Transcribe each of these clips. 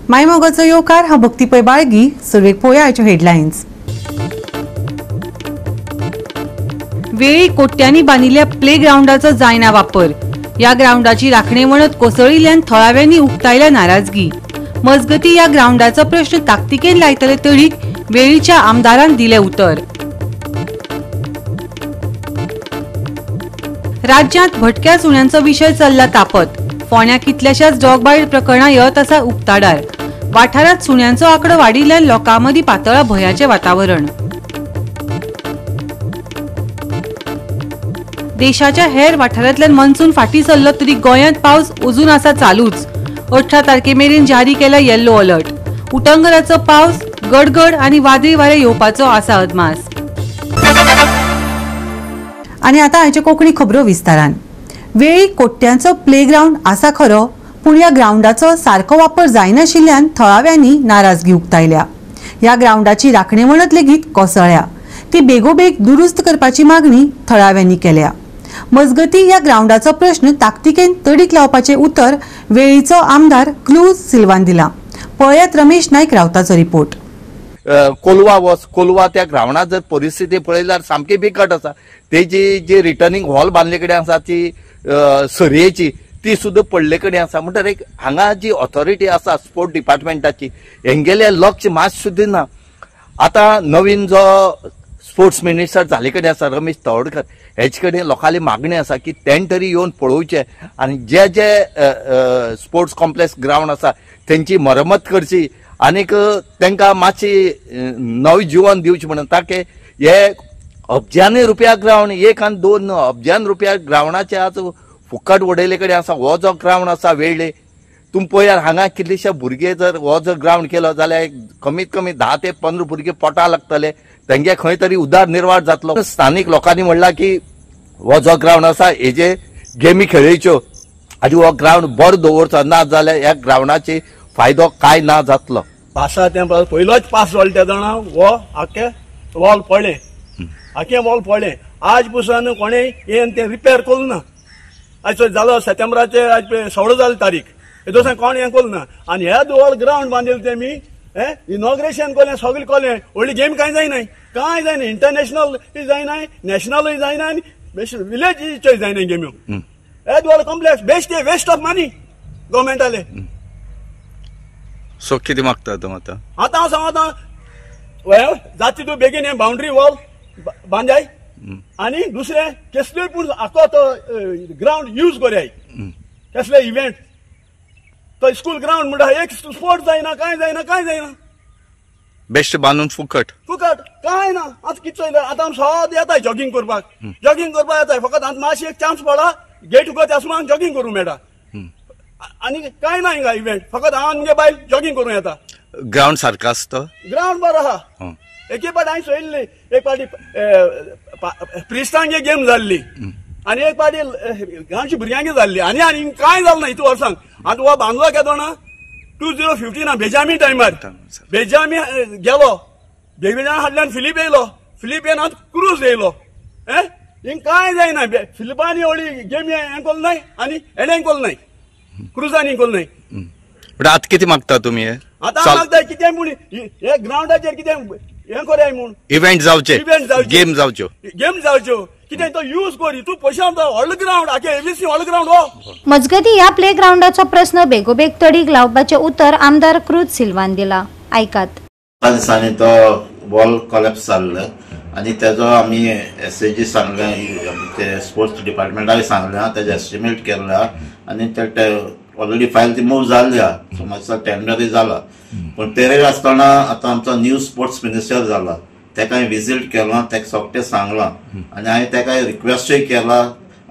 मायमोगाचो येवकार हांव भक्ती पै बाळगी. सुरवेक पळोवया आयच्यो हेडलायन्स. वेळी कोट्यांनी बांदिल्ल्या प्ले ग्राउंडाचो जायना वापर. या ग्राउंडाची राखणेवणत कोसळिल्ल्यान थळाव्यांनी उक्तायल्या नाराजगी. मजगती या ग्राउंडाचो प्रश्न ताकतिकेन लायतले तडीक वेळीच्या आमदारान दिले उतर. राज्यांत भटक्या सुण्यांचो विशय चल्ला तापत. फोंड्या कितल्याशाच डॉगबाईट प्रकरणां येत आसा उक्ताडार. वाठारांत सुण्यांचो आंकडो वाडिल्ल्यान लोकां मदीं पातळ्ळा भयाचें वातावरण. देशाच्या हेर वाठारांतल्यान मॉन्सून फाटीं सरलो तरी गोंयांत पावस अजून आसा चालूच. 18 तारखेमेरेन जारी केला येल्लो अलर्ट. उटंगराचो पावस, गडगड आनी वादळी वारे येवपाचो आसा अदमास. आनी आतां आयच्यो कोंकणी खबरो विस्तारान. वेळी कोट्यांचो प्लेग्राउंड आसा खरो, पूण ह्या ग्राउंडाचो सारको वापर जायनाशिल्ल्यान थळाव्यांनी नाराजगी उक्तायल्या. ह्या ग्राउंडाची राखणेवणत लेगीत कोसळ्ळ्या. ती बेगोबेग दुरुस्त करपाची मागणी थळाव्यांनी केल्या. मजगती ह्या ग्राउंडाचो प्रश्न ताकतिकेन तडीक लावपाचे उतर वेळीचो आमदार क्लूज सिल्वान दिला. पळयात रमेश नायक रावताचो रिपोर्ट. कोलवा त्या ग्राउंडार जर परिस्थिती पळयल्यार सामकी बिकट आसा. तेजी जी रिटर्निंग हॉल बांदले कडेन आसा ती सर्येची ती सुद्दां पडले कडेन आसा. म्हणटकीर हांगा जी ऑथॉरिटी आसा स्पोर्ट डिपार्टमेंटाची हेंगेले लक्ष मातशें सुद्दां ना. आतां नवीन जो स्पोर्ट्स मिनिस्टर जाले कडेन आसा रमेश तवडकर हेचे कडेन लोकांली मागणी आसा की तें तरी येवन पळोवचें आनी जे स्पोर्ट्स कॉम्प्लेक्स ग्राउंड आसा तेंची मरम्मत करची आनीक तांकां मातशी नवी जीवन दिवचें म्हणून. ताके हे अब्जांनी रुपया ग्राउंड 1 आनी 2 अब्जांनी रुपया ग्राउंडाचे आज फुकट उडयले कडेन आसा. हो जो ग्राउंड आसा वेळ्ळे तुम पळयार हांगा कितलेशे भुरगे जर हो जर ग्राउंड केलो जाल्यार कमीत कमी 10 ते 15 भुरगे पोटा लागतले. तांगे खंय तरी उदारनिर्वाह जातलो. स्थानीक लोकांनी म्हणलां की हो जो ग्राउंड आसा हेजे गेमी खेळच्यो आनी हो ग्राउंड बरो दवरचो ना जाल्यार ह्या ग्राउंडाची फायदो काय ना जातलो. पासा तें पयलोच पास जालो त्या जाणा हो आख्खे वॉल पडले. आख्खे वॉल पडले. आज पसून कोणें येवन तें रिपेर करूं ना. आज जालो सप्टेंबराचे आज 16 जाली तारीख. हे दिसा कोण हें करूं ना. आनी हे व्हड ग्राउंड बांदिल्ले तेमी इनॉग्रेशन केलें सगळें केलें. व्हडली गेम कांय जायनाय. कांय जायना. इंटरनॅशनल जायनाय, नॅशनलूय जायना आनी विलेजीच्योय जायनाय गेम्यो. हे व्हड complex best waste of money गव्हर्मेंटाले. सो कितें मागता तूं आतां? आतां हांव सांगता जाता तूं बेगीन हें बाउंड्री वॉल बांदाय आनी दुसरें कसलोय पूण आखो तो ग्राउंड यूज करयाय. कसले इव्हेंट तो स्कूल ग्राउंड म्हणटा एक स्पोर्ट जायना कांय जायना कांय जायना. बेस्ट बांदून फुकट कांय ना. आतां कितें चोयलें आतां आमी सदां येताय जॉगिंग करपाक येताय. फकत आतां मातशें एक चान्स पडला गेट उगत आसून आमकां जॉगिंग करूंक मेळटा. आनी कांय ना हिंगा इव्हेंट. फकत हांव आमगे बायल जॉगिंग करूं येता. ग्राउंड सारको आसता. ग्राउंड बरो आहा. एके पाटी हांवें चोयल्ली एक पाटी प्रिस्टांगे गेम जाल्ली आनी एक पाटी गांवची भुरग्यांगे जाल्ली आनी कांय जालें ना इतू वर्सांक. आतां हो बांगलो केदो ना 2015 बेजामी टायमार बेजामी गेलो. बेजामी हाडल्यान फिलीप येयलो. फिलीप येवन आतां क्रूज येयलो. हिंग कांय जायना. फिलिपांनी व्हडली गेमी हें कोल नाय आनी हेणें कोल नाय. क्रुजांनी कोल नाय. आतां कितें मागता तुमी? आतां मागताय कितें म्हूण हे ग्राउंडाचेर कितें हें कोराय म्हूण. इव्हेंट जावचे, गेम जावच्यो कितें तो यूज कर. तूं पयशे व्हडलो ग्राउंड आख्खे एबीसी व्हडलो ग्राउंड हो. मजगती ह्या प्ले ग्राउंडाचो प्रश्न बेगोबेग तडीक लावपाचे उतर आमदार क्रूज सिल्वान दिला. आयकात. दिसांनी तो वॉल कॉलेप्स जाल्लो आनी तेजो आमी एसएजी सांगलें स्पोर्ट्स डिपार्टमेंटाक सांगलें तेजें एस्टिमेट केल्लें आनी ते ऑलरेडी फायल ती मूव जाल्ली आहा. सो मातसो टेंडरय जाला. पूण तेरे आसतना आतां आमचो न्यू स्पोर्ट्स मिनिस्टर जाला तेका हांवें विजीट केलो. तेका सोगटें सांगलां आनी हांवें तेका रिक्वेस्टूय केला.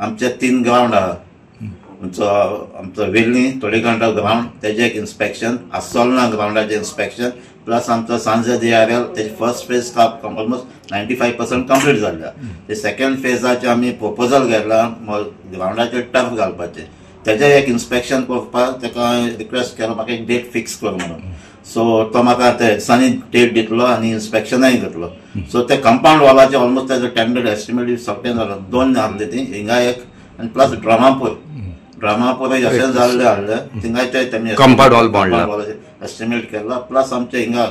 आमचे 3 ग्राउंड आहा. आमचो वेल्ली तोडेकांडा ग्राउंड तेजें एक इन्स्पेक्शन, आसोलना ग्राउंडाचें इन्स्पेक्शन प्लस आमचो सांजे DRL तेजी फर्स्ट फेज ऑलमोस्ट 95% कंप्लीट जाल्ल्या. ते सेकंड फेजाचे आमी प्रपोजल घातला ग्राउंडाचेर टर्फ घालपाचें. तेजें एक इन्स्पेक्शन करपाक तेका रिक्वेस्ट केलो म्हाका एक डेट फिक्स कर म्हणून. सो तो म्हाका ते दिसांनी डेट दितलो आनी इन्स्पेक्शनाय घेतलो. सो ते कंपाउंड वॉलाचे ऑलमोस्ट तेजो टेंडर एस्टिमेट सोगटें जालो. 2 आहले ती हिंगा एक आनी प्लस ड्रामापूर अशें जाल्लें हाडलें. थिंगाचे तेमी कंपाउंड वॉल बांदला. एस्टिमेट केला, प्लस आमचे हिंगा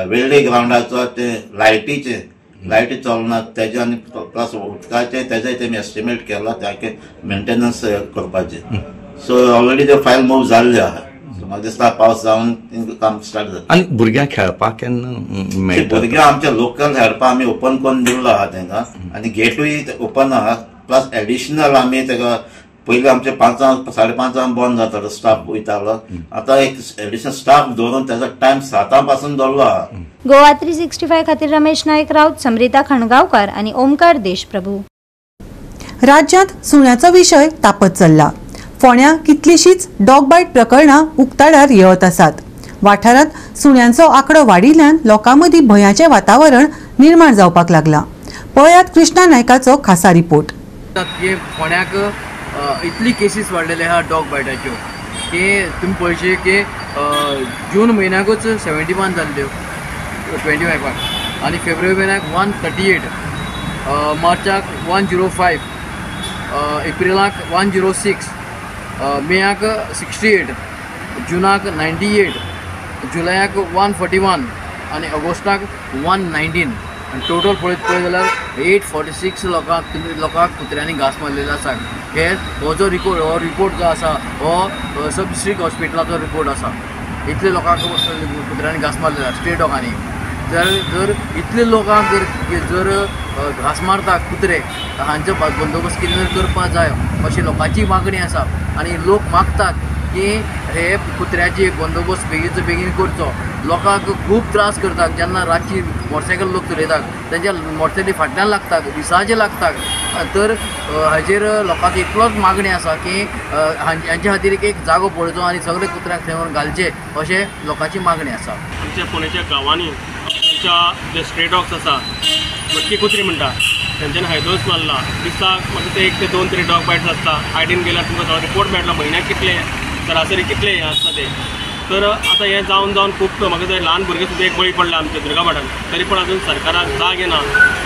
वेल्डे ग्राउंडाचो ते लायटी चलनात तेजे आनी प्लस उदकाचे तेजे तेमी एस्टिमेट केला ताके मेंटेनन्स करपाचे. सो ऑलरेडी ते फायल मूव जाल्ले आहा. सो म्हाका दिसता पावस जावन काम स्टार्ट जाता. आनी भुरग्यांक खेळपाक केन्ना मेळटा? भुरग्यां आमच्या लोकल खेळपाक आमी ओपन करून दिल्लो आहा तेंका आनी गेटूय ओपन आहा. प्लस एडिशनल आमी तेका पयलीं आमचे 5:30 बंद जातालो, स्टाफ वयतालो. आतां एक एडिशनल स्टाफ दवरून तेजो टायम 7 पासून दवरलो आहा. गोवा 365 खातीर रमेश नायक राऊत, समरिता खणगांवकार आणि ओमकार देशप्रभू. राज्यांत सुण्याचो विशय तापत चल्ला. फोंड्या कितलीशीच डॉग बायट प्रकरणां उक्ताडार येवत आसात. वाठारांत सुण्यांचो आंकडो वाडिल्ल्यान लोकां मदीं भयाचें वातावरण निर्माण जावपाक लागला. पळयात कृष्णा नायकाचो खासा रिपोर्ट. फोंड्याक इतली केसीस वाडलेले आहा डॉग बायटाच्यो की तुमी पळयचे की जून म्हयन्याकूच 71 जाल्ल्यो 25 आनी फेब्रुवारी म्हयन्याक 138, मार्चाक 105, एप्रिलाक 106, मेयाक 68, जुनाक 98, जुलयाक 141 आनी ऑगस्टाक 119. आनी टोटल पळयत जाल्यार 846 लोकांक कुत्र्यांनी घास मारलेलो आसा. हो जो रिपोर्ट जो आसा हो सब डिस्ट्रिक्ट हॉस्पिटलाचो रिपोर्ट आसा. इतले लोकांक कुत्र्यांनी घास मारलेलो स्ट्रे डॉगांनी. जर इतले लोकांक जर घास मारता कुत्रे हांचो बंदोबस्त कितें करपा जाय अशी लोकांची मागणी आसा. आनी लोक मागतात की हे कुत्र्याची बंदोबस्त बेगीन करचो. लोकांक खूब त्रास करतात जेन्ना रातची मोटरसायकल लोक चलयतात तेंच्या मोटरसायकली फाटल्यान लागतात, विसाचे लागतात. तर हाचेर लोकांची इतलोच मागणी आसा की हांचे खातीर एक जागो पळोवचो आनी सगळे कुत्र्यांक थंय व्हरून घालचे अशें लोकांची मागणी आसा. आमच्या पुण्याच्या गांवांनी आमच्या जे स्ट्रे डॉग्स आसा मटकी कुत्री म्हणटा तेंच्यानी हायदोस मारला. दिसाक म्हाका ते 1 ते 2 तरी डॉग बायट्स आसता. आयडीन गेल्यार तुमकां सगळो रिपोर्ट मेळटलो म्हयन्याक कितले सरासरी कितले हें आसता ते. तर आतां हें जावन खूब म्हाका ते ल्हान भुरगे सुद्दां एक बळी पडला आमच्या दुर्गाभाटान. तरी पूण अजून सरकाराक जाग येना.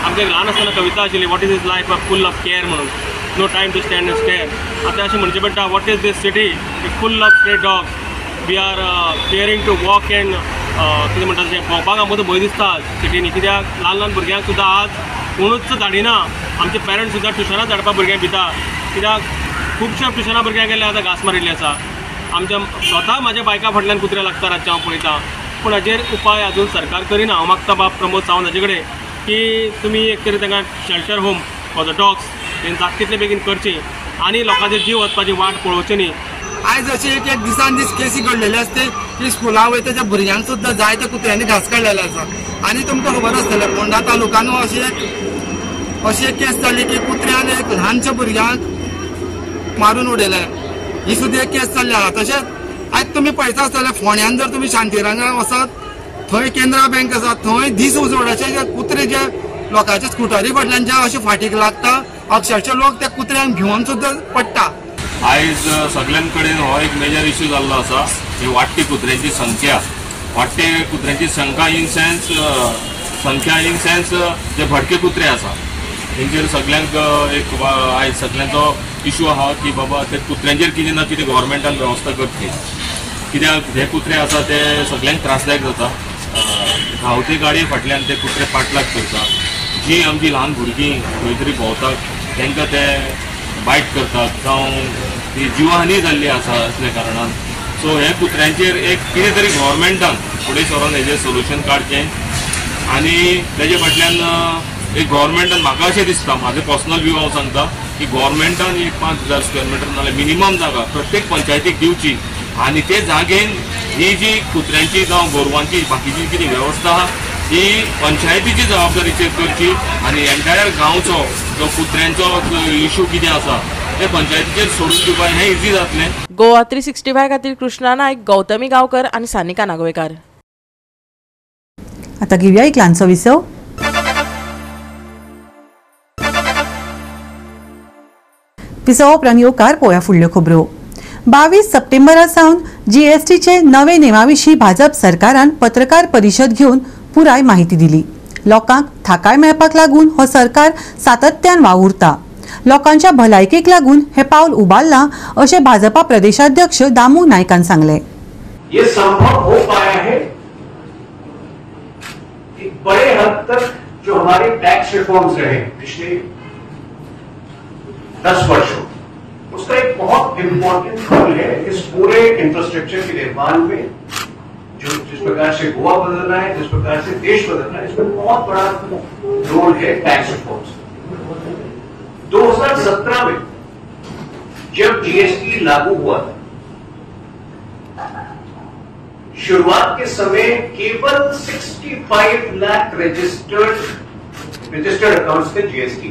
आमकां एक ल्हान आसतना कविता आशिल्ली what is is life full of care म्हणून. No time to stand and stare. आतां अशें म्हणचें पडटा what is this city full of stray dogs. We are fearing to walk and कितें म्हणटा तशें भोंवपाक आमकां भंय दिसता सिटीनी. कित्याक ल्हान भुरग्यांक सुद्दां आज कोणूच धाडिना. आमचे पेरंट्स सुद्दां ट्युशनाक धाडपाक भुरग्यांक भिता. कित्याक खुबश्या ट्युशना भुरग्यांक गेले आतां घास मारिल्ली आसा. आमच्या स्वता म्हाज्या बायका फाटल्यान कुत्रे लागता रातचे हांव पळयतां. पूण हाचेर उपाय आजून सरकार करिना. हांव मागता बाब प्रमोद सावंत हाचे कडेन की तुमी एक तरी तांकां shelter home for the dogs जाता तितले बेगीन करचे आनी लोकांचे जीव वचपाची वाट पळोवची न्ही. आयज अशी एक दिसान दीस केसी घडलेले असते की स्कुलां वयता त्या भुरग्यांक सुद्दां जायत्या कुत्र्यांनी घास काडलेलो आसा. आनी तुमकां खबर आसतलें फोंडा तालुकान अशी एक केस जाल्ली की कुत्र्यान एक ल्हानशा भुरग्यांक मारून उडयलें. ही सुद्दां एक केस जाल्ली आहा. तशेंच आयज तुमी पळयता आसतलें फोंड्यान जर तुमी शांतीरांगा वचत थंय केंद्रा बँक आसा थंय दीस उजवडाचे जे कुत्रे जे लोकांच्या स्कुटरी फाटल्यान जे अशें फाटीक लागता अक्षरशः लोक त्या कुत्र्यांक भिवून सुद्दां पडटा. आयज सगळ्यां कडेन हो एक मेजर इश्यू जाल्लो आसा ही वाडटी कुत्र्यांची संख्या. वाडटे कुत्र्यांची संख्या इन सेन्स जे भटके कुत्रे आसा तेंचेर सगळ्यांक एक आयज सगळ्यांचो इश्यू आहा की बाबा ते कुत्र्यांचेर कितें ना कितें गव्हर्मेंटान वेवस्था करची. कित्याक हे कुत्रे आसा ते सगळ्यांक त्रासदायक जाता. धांवते गाडये फाटल्यान ते कुत्रे पाटलाग करता. जी आमची ल्हान भुरगीं खंय तरी भोंवतात तांकां ते बायट करतात जावं ती जिवहानी जाल्ली आसा असल्या कारणान. सो हे कुत्र्यांचेर एक कितें तरी गव्हर्मेंटान फुडें सरून हेजेर सोल्युशन काडचें आनी तेजे फाटल्यान एक गव्हर्मेंटान म्हाका अशें दिसता म्हाजो पर्सनल व्यू हांव सांगता की गव्हर्मेंटान एक 5000 स्क्वेअर मिटर नाल्यार मिनिमम जागा प्रत्येक पंचायतीक दिवची आनी ते जागेन ही जी कुत्र्यांची जावं गोरवांची बाकीची कितें वेवस्था आहा ही पंचायतीची जबाबदारीचेर करची आनी एंटायर गांवचो जो कुत्र्यांचो इश्यू कितें आसा ते पंचायतीचेर सोडून दिवपाक हें इजी जातलें. गोवा 365 खातीर कृष्णा नायक, गौतमी गांवकर आनी सानिका नागवेकार. आतां घेवया एक ल्हानसो विसव. विसव उपरांत येवकार पळोवया फुडल्यो खबरो. 22 सप्टेंबरा सावन जीएसटीचे नवे नेमाविशीं भाजप सरकारान पत्रकार परिशद घेवन पुराय माहिती दिली. लोकांक थाकाय मेळपाक लागून हो सरकार सातत्यान वावुरता. लोकांच्या भलायकेक लागून हे पावल उबारलां अशें भाजपा प्रदेशाध्यक्ष दामू नायकान सांगलें. ये संभव हो पाया है एक बड़े हद तक जो हमारे टैक्स रिफॉर्म्स रहे पिछले 10 वर्षों, उसका एक बहुत इंपॉर्टेंट रोल है इस पूरे इंफ्रास्ट्रक्चर के निर्माण में। जो जिस प्रकार से गोवा बदल रहा है, जिस प्रकार से देश बदल रहा है, इसमें बहुत बड़ा रोल है टैक्स रिफॉर्म्स। 2017 में जब जीएसटी लागू हुआ था, शुरुआत के समय केवल 65 लाख रजिस्टर्ड अकाउंट्स थे जीएसटी।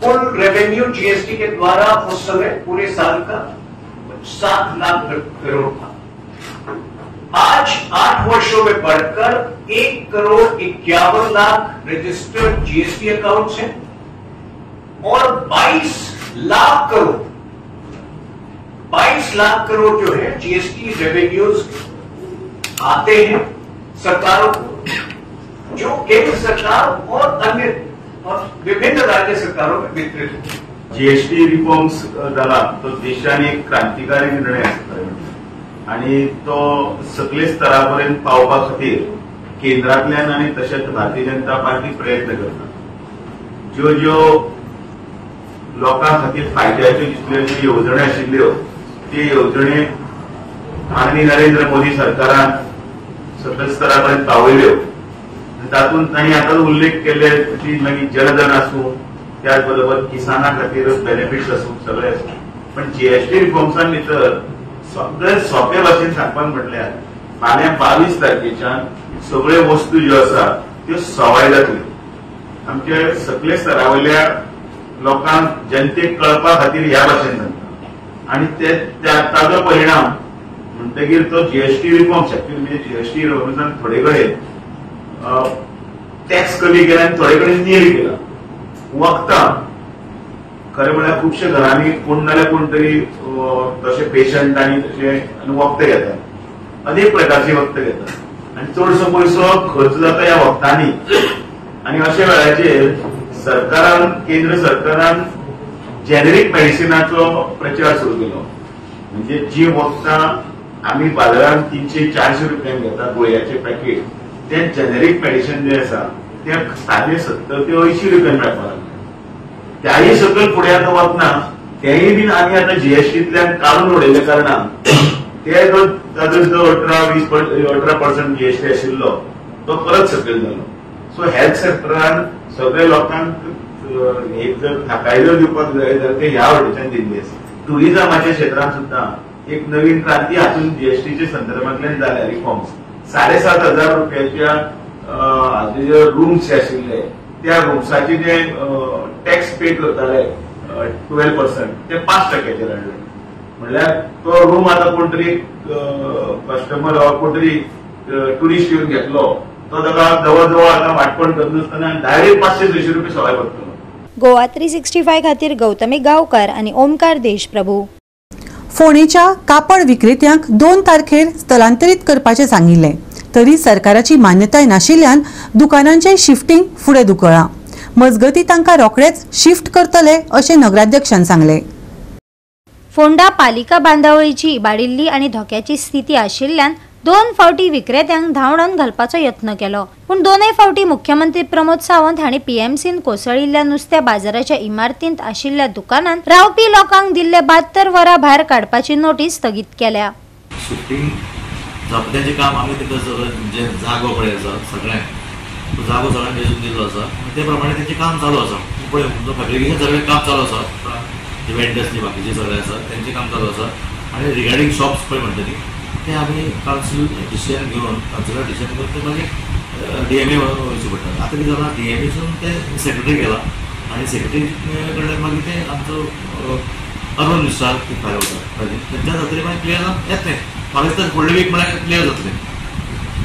कुल रेवेन्यू जीएसटी के द्वारा उस समय पूरे साल का 7 लाख करोड़ था। आज 8 वर्षों में बढ़कर 1,51,00,000 रजिस्टर्ड जीएसटी अकाउंट्स हैं और 22 लाख करोड़ जो है जीएसटी रेवेन्यूज आते हैं सरकारों को, जो केंद्र सरकार और अन्य और विभिन्न राज्य सरकारों में वितरित होते। जीएसटी रिफॉर्म्स झाला तो देशाने एक क्रांतिकारी निर्णय आसा आणि तो सगळे स्तरापर्यंत पावपा खातीर केंद्रांतल्यान आनी तशेंच भारतीय जनता पार्टी प्रयत्न करता। ज्यो लोकां खातीर फायद्याच्यो दिसल्यो ज्यो येवजण्यो आशिल्ल्यो ते येवजणी माननीय नरेंद्र मोदी सरकारान सगळ्या स्तरापर्यंत पावयल्यो। तातूंत तांणी आतां उल्लेख केले की मागीर जनधन आसूं, त्याच बरोबर किसानां खातीर बेनिफिट्स आसूं, सगळे आसूं, पण जीएसटी रिफॉर्म्सां भितर सगळे सोंपे भाशेन सांगपाक म्हटल्यार फाल्यां 22 तारखेच्यान सगळ्यो वस्तू ज्यो आसा त्यो सवाय जातल्यो। आमचे सगळे स्तरावयल्या लोकांक जनतेक कळपा खातीर ह्या भाशेन सांगता आनी ताजो परिणाम म्हणटकीर तो जीएसटी रिफॉर्म्स म्हणजे जीएसटी रिफॉर्म्सान थोडे कडेन टॅक्स कमी केला आनी थोडे कडेन नील केला। वखदां खरें म्हळ्यार खुबशे घरांनी कोण नाल्यार कोण तरी तशे पेशंट आनी तशे वखदां घेतात, अनेक प्रकारची वखदां घेतात आनी चडसो पयसो खर्च जाता ह्या वखदांनी। आनी अशा वेळाचेर केंद्र सरकारान जेनेरिक मेडिसिनाचो प्रचार सुरू केलो। म्हणजे जी वखदां आमी बाजारांत 300-400 रुपयांक घेता गोळ्याचे पॅकेट, ते जेनेरिक मेडिसिन जे आसा ते 70 ते 80 रुपयांक मेळपाक लागले। त्याही सकयल फुडें आतां वतना तेय बीन आमी आतां जीएसटींतल्यान काडून उडयल्या कारणान ताजो जो 18% जीएसटी आशिल्लो तो परत सकयल जालो। सो हेल्थ सेक्टरान सगळ्या लोकांक एक जर थाकाय जर दिवपाक जाय जाल्यार ते ह्या वटेच्यान दिल्ली आसा। टुरिझमाच्या क्षेत्रांत सुद्दां एक नवीन क्रांती हातून जीएसटीच्या संदर्भांतल्यान जाल्या रिफॉर्म्स। 7,500 रुपयाच्या जे रूम्स आशिल्ले त्या रूम्साचे जे टॅक्स पे करताले 12% ते 5%चेर हाडले। म्हणल्यार तो रूम आतां कोण तरी कस्टमर वा कोण तरी टुरिस्ट येवन घेतलो तो ताका जवळ जवळ आतां वाटपण करनासतना डायरेक्ट 500-600 रुपये सवाय पडटलो। गोवा 365 खातीर गौतमी गांवकार आणि ओमकार देशप्रभू। फोणेच्या कापड विक्रेत्यांक 2 तारखेर स्थलांतरीत करपाचे सांगिल्ले, तरी सरकाराची मान्यताय नाशिल्ल्यान दुकानांचे शिफ्टिंग फुडें धुकळ्ळां। मजगती तांकां रोखडेच शिफ्ट करतले अशें नगराध्यक्षान सांगले। फोंडा पालिका बांदावळीची इबाडिल्ली आणि धोक्याची स्थिती आशिल्ल्यान 2 फावटी विक्रेत्यांक धांवडोन घालपाचो यत्न केलो, पूण 2 फावटी मुख्यमंत्री प्रमोद सावंत हांणी पीएमसीन कोसळिल्ल्या नुस्त्या बाजाराच्या इमारतींत आशिल्ल्या दुकानांत रावपी लोकांक दिल्ले 72 वरां भायर काडपाची नोटीस स्थगीत केल्या। शिफ्टिंग जावपाचें काम आमी तिका जे जागो पळय आसा सगळें तो जागो सगळ्यांक वेचून दिल्लो आसा, ते प्रमाणे तेंचें काम चालू आसा। पळय फॅब्रिकेशन सगळें काम चालू आसा, जे वेंडर्स बाकीचे सगळे आसा तेंचें काम चालू आसा। आनी रिगार्डींग शॉप्स पळय म्हणटली ते आमी कावन्सील डिसिजन घेवन कावन्सिलर डिसिजन घेवन ते मागीर डीएमए वयचें पडटा। आतां कितें जालां डीएमएसून ते सेक्रेटरी गेला आनी सेक्रेटरी कडल्यान मागीर ते आमचो अरुण मिस्टर फायल वता तेंच्या जातलें मागीर क्लियर येतलें। मागीर तर फुडले वीक म्हळ्यार क्लियर जातलें,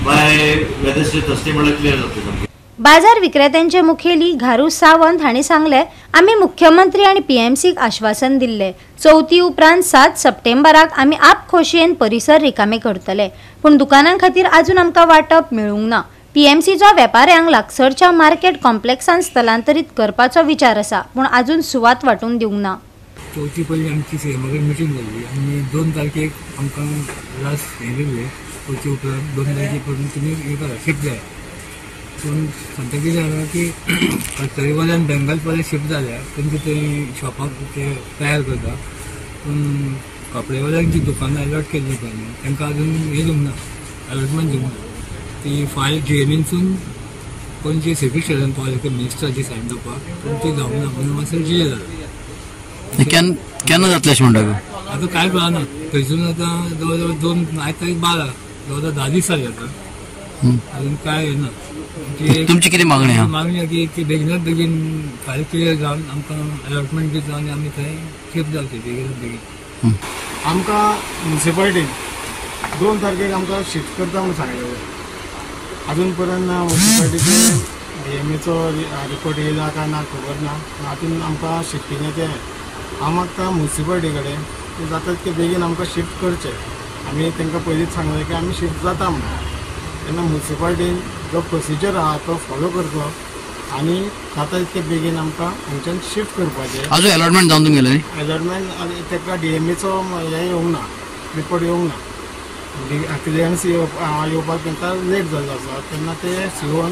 बाय वेदर्सडे थर्सडे म्हळ्यार क्लियर जातलें। बाजार विक्रेत्यांचे मुखेली घारू सावंत हांणी सांगले, आमी मुख्यमंत्री आणि पीएमसीक आश्वासन दिल्ले, चवथी उपरांत 7 सप्टेंबराक आमी आपखोशयेन परिसर रिकामे करतले, पूण दुकानां खातीर अजून आमकां वाटप मेळूंक ना। पीएमसीचो वेपाऱ्यांक लागसरच्या मार्केट कॉम्प्लेक्सान स्थलांतरीत करपाचो विचार आसा, पूण अजून सुवात वांटून दिवंक ना। चवथी पयलीं आमची सेमागड मिटींग जाल्ली आनी 2 तारखेक आमकां लास्ट हें दिल्लें चवथी उपरांत 2 तारखेपर्यंत तुमी हें करा शिफ्ट जाय. पूण सांगता कितें जालां की फॅक्टरीवाल्यान बेंगालवाले शिफ्ट जाल्या तेंचे थंय शॉपाक ते तयार करता. पूण कपडेवाल्यांक जी दुकानां अलॉट केल्ली पळय तांकां अजून हें दिवंक ना, अलॉटमेंट दिवंक ना. ती फायल GMEसून कोणची सेक्रेटरीन पावले मिनिस्टराची सायन करपाक पूण ती जावंक ना म्हणून मातसो डिले जाला. केन्ना जातलें अशें म्हणटा? आतां कांय कळना. थंयसून आतां जवळ जवळ 2 आयज तारीख 12 जवळ जवळ 10 दीस जाले आतां अजून कांय येना. तुमची कितें मागणी आहा? मागणी की ती बेगिनात बेगीन फायल क्लियर जावन आमकां अलॉटमेंट दिता आनी आमी थंय शिफ्ट जावचे बेगिनात बेगीन. आमकां म्युनिसिपालिटीन 2 तारखेक आमकां शिफ्ट करता म्हणून सांगलेलें. अजून पर्यंत म्युनिसिपालिटीचो DMAचो रिपोर्ट येयला काय ना खबर ना. हातून आमकां शिफ्टिंगाचें हांव मागता म्युनिसिपालिटी कडेन ते जाता तितके बेगीन आमकां शिफ्ट करचें. आमी तांकां पयलींच सांगलें की आमी शिफ्ट जाता म्हणून. तेन्ना म्युनिसिपालिटीन जो प्रोसिजर आहा तो फॉलो करचो आनी जाता तितके बेगीन आमकां हांगच्यान शिफ्ट करपाचें. अजून अलॉटमेंट जावन गेलें न्ही? अलॉटमेंट ताका DMAचो हें येवंक ना, रिपोर्ट येवंक ना. क्लियरन्स येवपाक तांकां लेट जाल्लो आसा. तेन्ना ते COन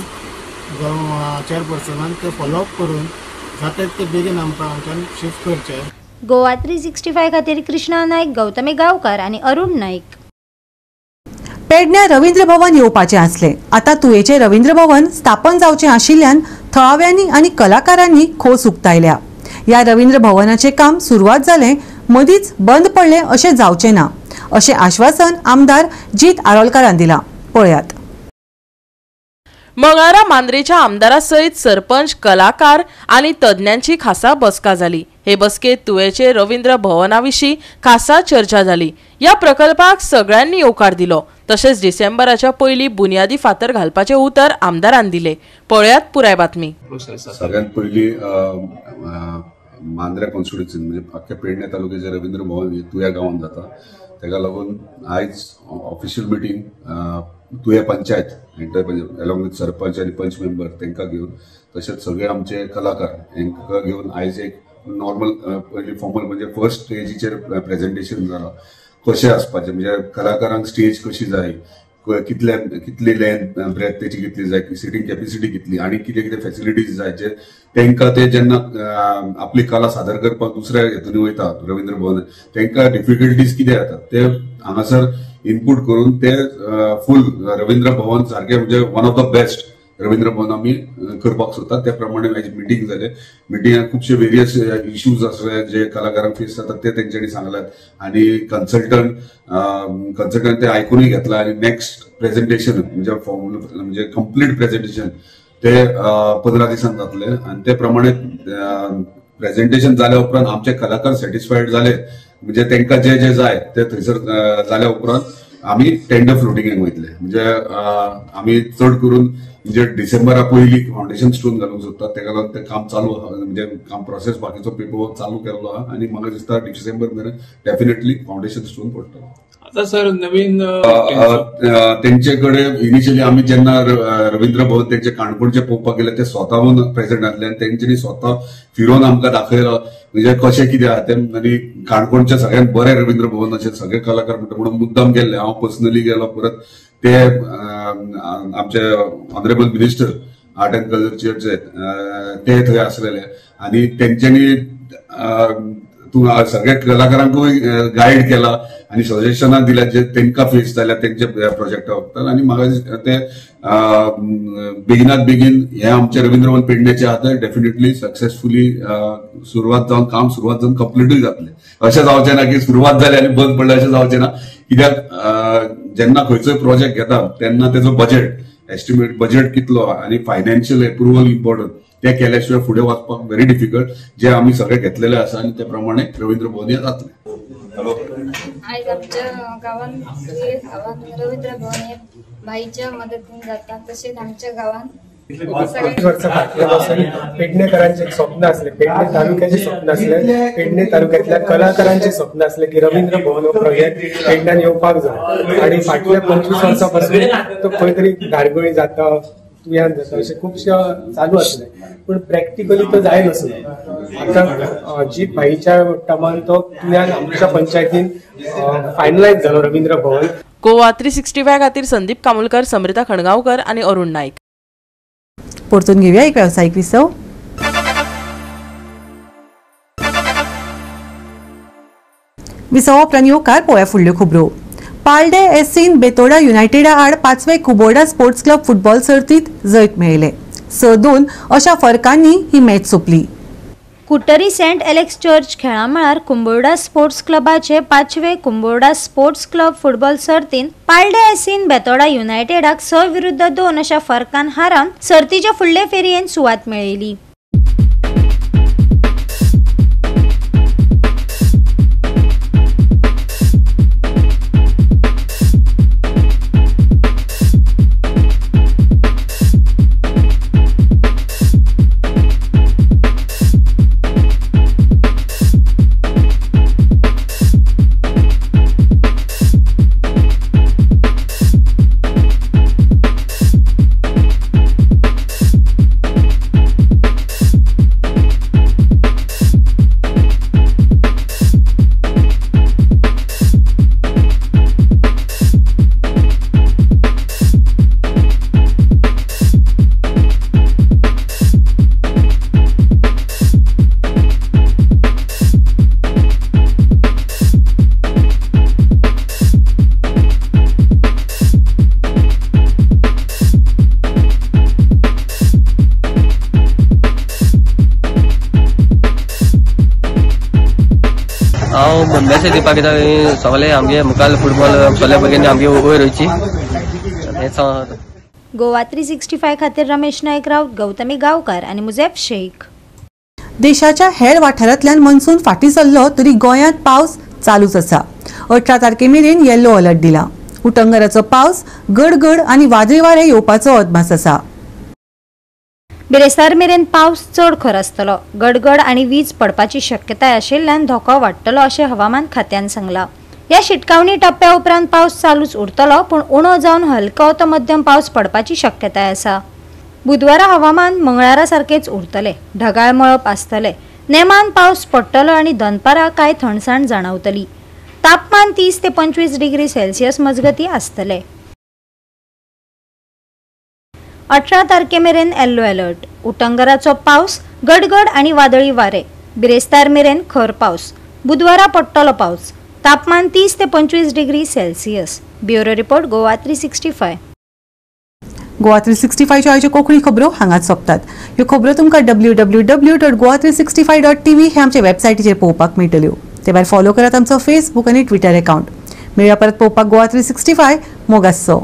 चेअरपर्सनान ते फॉलोअप करून जाता तितके बेगीन आमकां हांगच्यान शिफ्ट करचें. गोवा 365 खातीर कृष्णा नायक, गौतमी गांवकार आनी अरुण नाईक. पेडण्या रवींद्र भवन येवपाचें आसलें. आतां तुयेचें रवींद्र भवन स्थापन जावचें आशिल्ल्यान थळाव्यांनी आनी कलाकारांनी खोस उक्तायल्या. ह्या रवींद्र भवनाचें काम सुरवात जालें, मदींच बंद पडलें अशें जावचें ना अशें आश्वासन आमदार जीत आरोलकारान दिलां. पळयात. मंगळारा मांद्रेच्या आमदारा सयत सरपंच, कलाकार आनी तज्ञांची खासा बसका जाली. हे बसकेत तुयेचे रवींद्र भवना विशीं खासा चर्चा जाली. ह्या प्रकल्पाक सगळ्यांनी येवकार दिलो. तशेंच डिसेंबराच्या पयलीं बुनियादी फातर घालपाचे उतर आमदारान दिले. पळयात पुराय बातमी. सगळ्यात पयलीं मांद्रे कॉन्स्टिट्युन्सीन म्हणजे अख्ख्या पेडणे तालुक्याचे रवींद्र भवन तुया गांवांत जाता. ताका लागून आयज ऑफिशियल मिटींग तुया पंचायत अलॉंग विथ सरपंच आनी पंच मेंबर तांकां घेवन तशेंच सगळे आमचे कलाकार हांकां घेवन आयज एक नॉर्मल पयली फॉर्मल म्हणजे फर्स्ट स्टेजीचेर प्रेजेंटेशन जालां कशें आसपाचें. म्हणजे कलाकारांक स्टेज कशी जाय, कितली लेंथ ब्रेथ तेची कितली जाय, सिटींग कॅपेसिटी कितली आनी कितें कितें फॅसिलिटीज जाय जे तांकां ते जेन्ना आपली कला सादर करपाक दुसऱ्या हितून वयता रवींद्र भवन तांकां डिफिकल्टीज कितें जातात ते हांगासर इनपूट करून ते फूल रवींद्र भवन सारखे म्हणजे one of the best Ravindra Bhavan आमी करपाक सोदतात. त्या प्रमाणे म्हाजी मिटींग जाले. मिटिंगाक खुबशे वेरियस इश्यूज आसले जे कलाकारांक फेस जातात ते तेंच्यांनी सांगल्यात आनी कन्सल्टंट ते आयकूनय घेतला आनी नेक्स्ट प्रेझेंटेशन म्हणजे कंप्लीट प्रेझेंटेशन ते 15 दिसांनी जातले आनी ते प्रमाणे प्रेझेंटेशन जाल्या उपरांत आमचे कलाकार सॅटिस्फायड जाले म्हणजे तांकां जे जे जाय ते थंयसर जाल्या उपरांत आमी टेंडर फ्लोटिंगाक वयतले. म्हणजे आमी चड करून म्हणजे डिसेंबरा पयलीं फावंडेशन स्टोन घालूंक सोदतात. ताका लागून तें काम चालू आहा म्हणजे काम प्रोसेस बाकीचो पेपर वर्क चालू केल्लो आहा आनी म्हाका दिसता डिसेंबर मेरेन डेफिनेटली फावंडेशन स्टोन पडटलो. आता सर नवीन तेंचे कडेन इनिशियली आमी जेन्ना रवींद्र भवन तेंचे काणकोणचे पळोवपाक गेले ते स्वताहून प्रेझेंट आसले आनी तेंच्यांनी स्वता फिरोवन आमकां दाखयलो म्हणजे कशें कितें आहा तें. आनी काणकोणचे सगळ्यात बरें रवींद्र भवन अशें सगळे कलाकार म्हणटा म्हणून मुद्दाम गेल्ले. हांव पर्सनली गेलो. परत ते आमचे ऑनरेबल मिनिस्टर आर्ट अँड कल्चरचे ते थंय आसलेले आनी तेंच्यांनी सगळ्या कलाकारांकूय गायड केला आनी सजेशनां दिल्या जे तांकां फेस जाल्या तेंचे प्रोजेक्टा वखदार. आनी म्हाका ते बेगिनात बेगीन हे आमचे रवींद्र भवन पेडण्याचे आहा ते डेफिनेटली सक्सेसफुली सुरवात जावन कंप्लीटूय जातले. अशें जावचें ना की सुरवात जाली आनी बंद पडलें अशें जावचें ना. कित्याक जेन्ना खंयचोय प्रोजेक्ट घेता तेन्ना तेजो एस्टिमेट बजेट कितलो आनी फायनान्शियल एप्रुवल इम्पॉर्टंट ते केल्याशिवाय फुडें वचपाक व्हेरी डिफिकल्ट. जे आमी सगळे घेतलेले आसा आनी त्या प्रमाणे रवींद्र भवन हे जातले. आयज आमच्या गांवांत रवींद्र भवन हे बाईच्या मदतीन जाता. तशेंच आमच्या गांवांत 5 वर्सां फाटल्या पासून पेडणेकरांचे स्वप्न असले, पेडणे तालुक्याचे स्वप्न असले, पेडणे तालुक्यातल्या कलाकारांचे स्वप्न असले की रवींद्र भवन हो प्रोजेक्ट पेडण्यान येवपाक जाय. आणि फाटल्या 25 वर्सां पासून तो खंय तरी धारगळी जाता, तुयान जाता अशें खुबशे चालू आसले पूण प्रॅक्टिकली तो जाय नसलो. आता जीत भाईच्या टर्मान तो तुयान आमच्या पंचायतीन फायनलायज जालो रवींद्र भवन. गोवा 365 खातीर संदीप कामुलकर, समृता खणगांवकर आणि अरुण नाईक. परतून घेऊया एक व्यावसायिक विसव. विसवा उपरांत येवकार पळोवया फुडल्यो खबरो. पालडे एसीन बेतोडा युनायटेडा आड 5वे कुबोर्डा स्पोर्ट्स क्लब फुटबॉल सर्तीत जैत मेळयले. 6-2 अशा फरकांनी ही मॅच सोंपली. कुट्टरी सेंट एलेक्स चर्च खेळामळार कुंबोर्डा स्पोर्ट्स क्लबाचे 5वे कुंबोर्डा स्पोर्ट्स क्लब फुटबॉल सर्तीन पालडे एसीन बेतोडा युनायटेडाक 6-2 अशा फरकान हारावन सर्तीच्या फुडले फेरयेन सुवात मेळयली. हांव मॅसेज दिवपाक येता सगळे आमगे मुखार फुटबॉल सगळे भगिनी आमगे वयर वयची. गोवा 365 खातीर रमेश नायक राऊत, गौतमी गांवकार आणि मुजेब शेख. देशाच्या हेर वाठारांतल्यान मन्सून फाटीं सरलो तरी गोंयांत पावस चालूच आसा. 18 तारखे मेरेन येल्लो अलर्ट दिला. उटंगराचो पावस गडगड आनी वादळी वारे येवपाचो अदमास आसा. बिरेस्तार मेरेन पावस चड खर आसतलो. गडगड आणि वीज पडपाची शक्यताय आशिल्ल्यान धोको वाडटलो अशें हवामान खात्यान सांगला. या शिटकावणी टप्प्या उपरांत पावस चालूच उरतलो पूण उणो जावन हलको तो मध्यम पावस पडपाची शक्यताय आसा. बुधवारा हवामान मंगळारा सारखेच उरतले. ढगाळ मळप आसतले. नेमान पावस पडटलो आणि दनपारा कांय थंडसाण जाणवतली. तापमान 30 ते 25 डिग्री सेल्सियस मजगती आसतले. 18 तारखे मेरेन येल्लो अलर्ट. उटंगराचो पावस गडगड आणि वादळी वारे. बिरेस्तार मेरेन खर पावस. बुधवारा पडटलो पावस. तापमान 30 ते 25 degree Celsius. Bureau report Goa 365. Goa 365 च्यो आयच्यो कोंकणी खबरो हांगाच सोंपतात. ह्यो खबरो तुमकां www.goa365.tv हे आमचे वेबसायटीचेर पळोवपाक मेळटल्यो. ते भायर फॉलो करात आमचो फेसबूक आनी ट्विटर अकाउंट. मेळया परत पळोवपाक गोवा 365 मोगासो.